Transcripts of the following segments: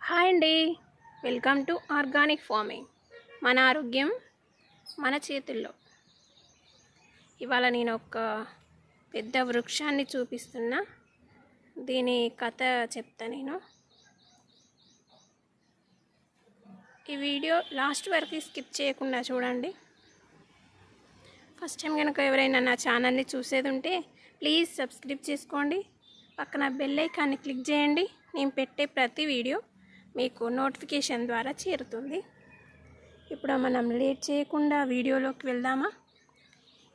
Hi అండి, welcome to organic farming. మన ఆరోగ్యం మన చేతుల్లో. ఇవాళ నేను ఒక పెద్ద వృక్షాన్ని చూపిస్తున్నా. దీని కథ చెప్తా నేను. ఈ వీడియో లాస్ట్ వరకు స్కిప్ చేయకుండా చూడండి. ఫస్ట్ టైం కనుక ఎవరైనా నా ఛానల్ని చూసేది ఉంటే ప్లీజ్ సబ్స్క్రైబ్ చేసుకోండి. పక్కన బెల్ ఐకాన్ని క్లిక్ చేయండి. నేను పెట్టే ప్రతి వీడియో మీకు నోటిఫికేషన్ ద్వారా చేరుతుంది. ఇప్పుడు మనం లేట్ చేయకుండా వీడియోలోకి వెళ్దామా?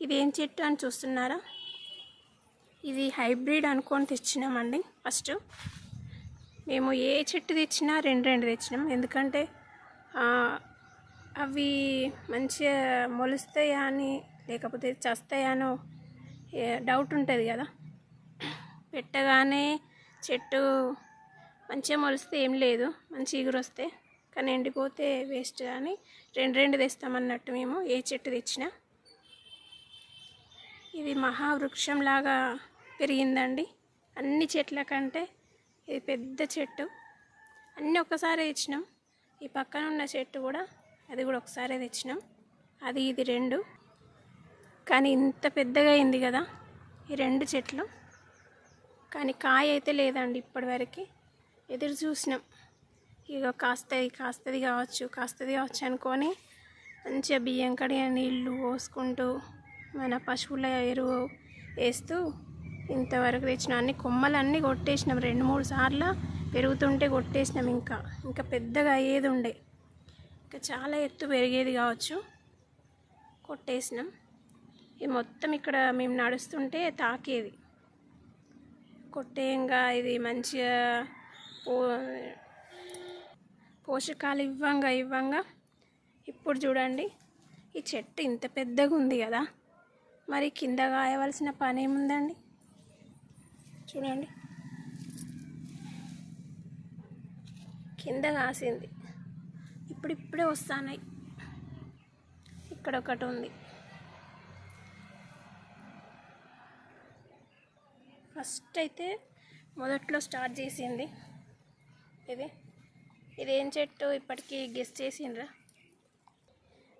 ఇది ఏం చెట్టు అని చూస్తున్నారా? ఇది హైబ్రిడ్ అనుకొని తెచ్చినామండి. ఫస్ట్ మేము ఏ చెట్టు తెచ్చినా రెండు తెచ్చినాం. ఎందుకంటే అవి మంచిగా మొలుస్తాయా అని లేకపోతే చస్తాయానో డౌట్ ఉంటుంది కదా. పెట్టగానే చెట్టు మంచిగా మొలిస్తే ఏం లేదు, మంచి ఎగురు వస్తే, కానీ ఎండిపోతే వేస్ట్ అని రెండు తెస్తామన్నట్టు మేము ఏ చెట్టు తెచ్చినా. ఇది మహావృక్షంలాగా పెరిగిందండి. అన్ని చెట్ల కంటే ఇది పెద్ద చెట్టు. అన్నీ ఒక్కసారి తెచ్చినాం. ఈ పక్కన ఉన్న చెట్టు కూడా, అది కూడా ఒకసారి తెచ్చినాం. అది ఇది రెండు, కానీ ఇంత పెద్దగా అయింది కదా ఈ రెండు చెట్లు. కానీ కాయ అయితే లేదండి ఇప్పటివరకు. ఎదురు చూసినాం, ఇక కాస్తుంది కావచ్చు అనుకొని మంచిగా బియ్యం కడిగిన నీళ్ళు పోసుకుంటూ మన పశువుల ఎరువు వేస్తూ ఇంతవరకు తెచ్చినాం. అన్ని కొమ్మలన్నీ కొట్టేసినాం. 2-3 సార్లు పెరుగుతుంటే కొట్టేసినాం. ఇంకా పెద్దగా అయ్యేది ఉండే, ఇంకా చాలా ఎత్తు పెరిగేది కావచ్చు, కొట్టేసినాం. ఇది మొత్తం ఇక్కడ మేము నడుస్తుంటే తాకేది. కొట్టేయంగా ఇది మంచిగా పోషకాలు ఇవ్వంగా ఇప్పుడు చూడండి, ఈ చెట్టు ఇంత పెద్దగా ఉంది కదా, మరి కింద కాయవలసిన పని ఏముందండి? చూడండి, కింద కాసింది. ఇప్పుడే వస్తున్నాయి. ఇక్కడ ఒకటి ఉంది. ఫస్ట్ అయితే మొదట్లో స్టార్ట్ చేసింది ఇదేం చెట్టు ఇప్పటికీ గెస్ చేసిండ్రా?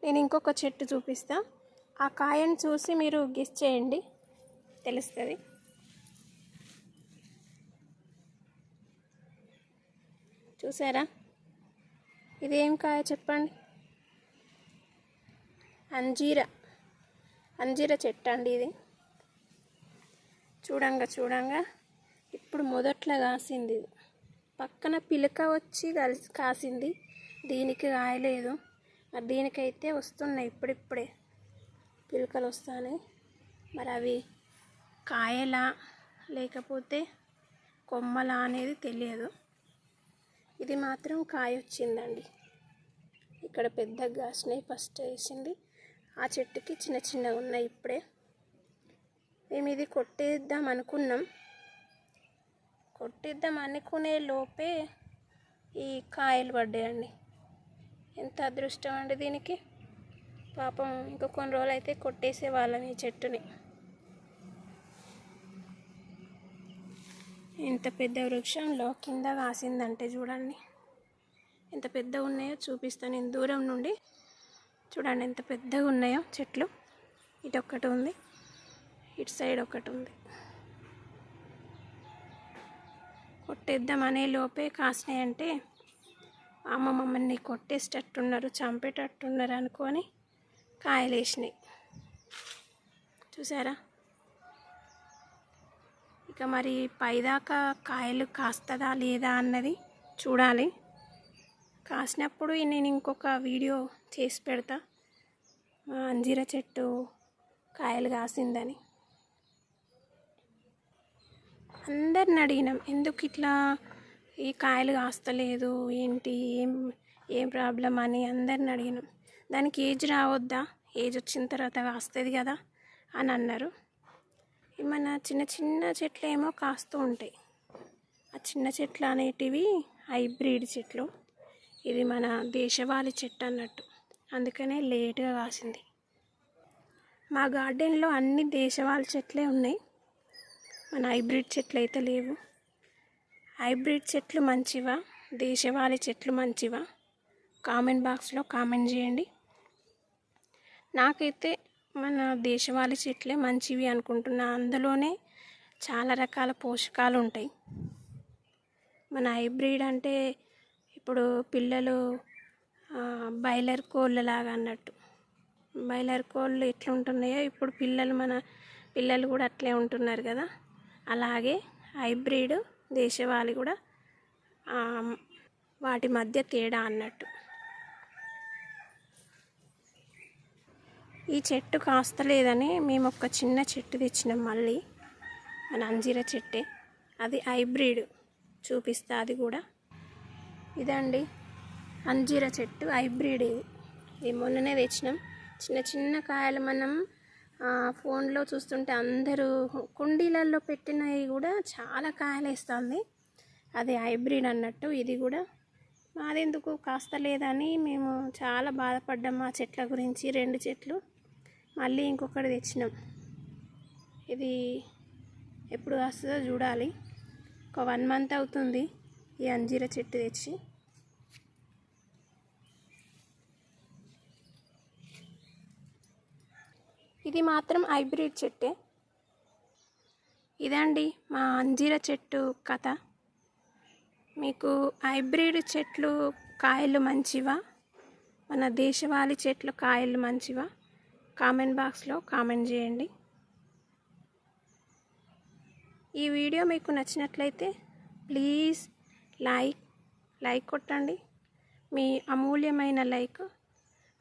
నేను ఇంకొక చెట్టు చూపిస్తా. ఆ కాయను చూసి మీరు గెస్ చేయండి, తెలుస్తుంది. చూసారా? ఇదేం కాయ చెప్పండి? అంజీర చెట్టు అండి ఇది. చూడంగా ఇప్పుడు మొదట్లో కాసింది. ఇది పక్కన పిలక వచ్చి కాసింది, దీనికి కాయలేదు. మరి దీనికైతే వస్తున్నాయి ఇప్పుడిప్పుడే పిలకలు వస్తాయి. మరి అవి కాయలా లేకపోతే కొమ్మలా అనేది తెలియదు. ఇది మాత్రం కాయ వచ్చిందండి. ఇక్కడ పెద్దగా కాసినాయి. ఫస్ట్ వేసింది ఆ చెట్టుకి చిన్నగా ఉన్నాయి. ఇప్పుడే మేము ఇది కొట్టేద్దాం అనుకునే లోపే ఈ కాయలు పడ్డాయండి. ఎంత అదృష్టం అండి దీనికి. పాపం ఇంకో కొన్ని రోజులు అయితే కొట్టేసే వాళ్ళం ఈ చెట్టుని. ఇంత పెద్ద వృక్షంలో కింద కాసిందంటే చూడండి ఎంత పెద్దగా ఉన్నాయో. చూపిస్తాను నేను దూరం నుండి. చూడండి ఎంత పెద్దగా ఉన్నాయో చెట్లు. ఇటు ఒక్కటి ఉంది, ఇటు సైడ్ ఒకటి ఉంది. కొట్టేద్దాం అనే లోపే కాసినాయంటే మమ్మల్ని కొట్టేసేటట్టున్నారు, చంపేటట్టున్నారు అనుకొని కాయలు వేసినాయి. చూసారా? ఇక మరి పైదాకా కాయలు కాస్తుందా లేదా అన్నది చూడాలి. కాసినప్పుడు నేను ఇంకొక వీడియో చేసి పెడతా, అంజీర చెట్టు కాయలు కాసిందని. అందరిని అడిగినాం, ఎందుకు ఇట్లా ఈ కాయలు కాస్తలేదు ఏంటి, ఏం ప్రాబ్లం అని అందరిని అడిగినాం. దానికి ఏజ్ రావద్దా, ఏజ్ వచ్చిన తర్వాత కాస్తుంది కదా అని అన్నారు. మన చిన్న చెట్లు ఏమో కాస్తూ ఉంటాయి. ఆ చిన్న చెట్లు అనేటివి హైబ్రిడ్ చెట్లు. ఇది మన దేశవాళీ చెట్టు అన్నట్టు, అందుకనే లేట్గా కాసింది. మా గార్డెన్లో అన్ని దేశవాళీ చెట్లే ఉన్నాయి, మన హైబ్రిడ్ చెట్లు అయితే లేవు. హైబ్రిడ్ చెట్లు మంచివా దేశవాళీ చెట్లు మంచివా? కామెంట్ బాక్స్లో కామెంట్ చేయండి. నాకైతే మన దేశవాళీ చెట్లే మంచివి అనుకుంటున్నా. అందులోనే చాలా రకాల పోషకాలు ఉంటాయి. మన హైబ్రిడ్ అంటే ఇప్పుడు పిల్లలు బాయిలర్ కోళ్ళలాగా అన్నట్టు. బాయిలర్ కోళ్ళు ఎట్లా ఉంటున్నాయో ఇప్పుడు మన పిల్లలు కూడా అట్లే ఉంటున్నారు కదా. అలాగే హైబ్రిడ్ దేశవాళీ కూడా వాటి మధ్య తేడా అన్నట్టు. ఈ చెట్టు కాస్తలేదని మేము ఒక చిన్న చెట్టు తెచ్చినాం. మళ్ళీ మన అంజీర చెట్టే, అది హైబ్రిడ్. చూపిస్తా అది కూడా. ఇదండి అంజీర చెట్టు హైబ్రిడ్. ఇది మొన్ననే తెచ్చినాం. చిన్న చిన్న కాయలు మనం ఫోన్లో చూస్తుంటే అందరూ కుండీలలో పెట్టినవి కూడా చాలా కాయలు వేస్తుంది. అది హైబ్రిడ్ అన్నట్టు. ఇది కూడా మాదెందుకు కాస్తలేదని మేము చాలా బాధపడ్డాం ఆ చెట్ల గురించి. 2 చెట్లు మళ్ళీ ఇంకొకటి తెచ్చినాం. ఇది ఎప్పుడు కాస్తుందో చూడాలి. ఒక 1 మంత్ అవుతుంది ఈ అంజీర చెట్టు తెచ్చి. ఇది మాత్రం హైబ్రిడ్ చెట్టే. ఇదండి మా అంజీర చెట్టు కథ. మీకు హైబ్రిడ్ చెట్లు కాయలు మంచివా, మన దేశవాళీ చెట్లు కాయలు మంచివా? కామెంట్ బాక్స్లో కామెంట్ చేయండి. ఈ వీడియో మీకు నచ్చినట్లయితే ప్లీజ్ లైక్ కొట్టండి. మీ అమూల్యమైన లైక్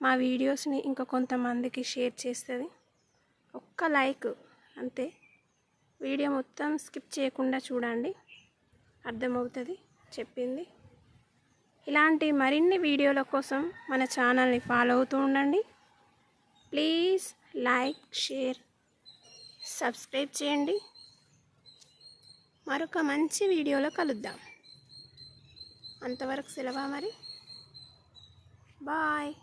మా వీడియోస్ని ఇంకా కొంతమందికి షేర్ చేస్తుంది. ఒక్క లైక్ అంతే. వీడియో మొత్తం స్కిప్ చేయకుండా చూడండి, అర్థమవుతుంది చెప్పింది. ఇలాంటి మరిన్ని వీడియోల కోసం మన ఛానల్ని ఫాలో అవుతూ ఉండండి. ప్లీజ్ లైక్, షేర్, సబ్స్క్రైబ్ చేయండి. మరొక మంచి వీడియోలో కలుద్దాం. అంతవరకు సెలవా మరి. బాయ్.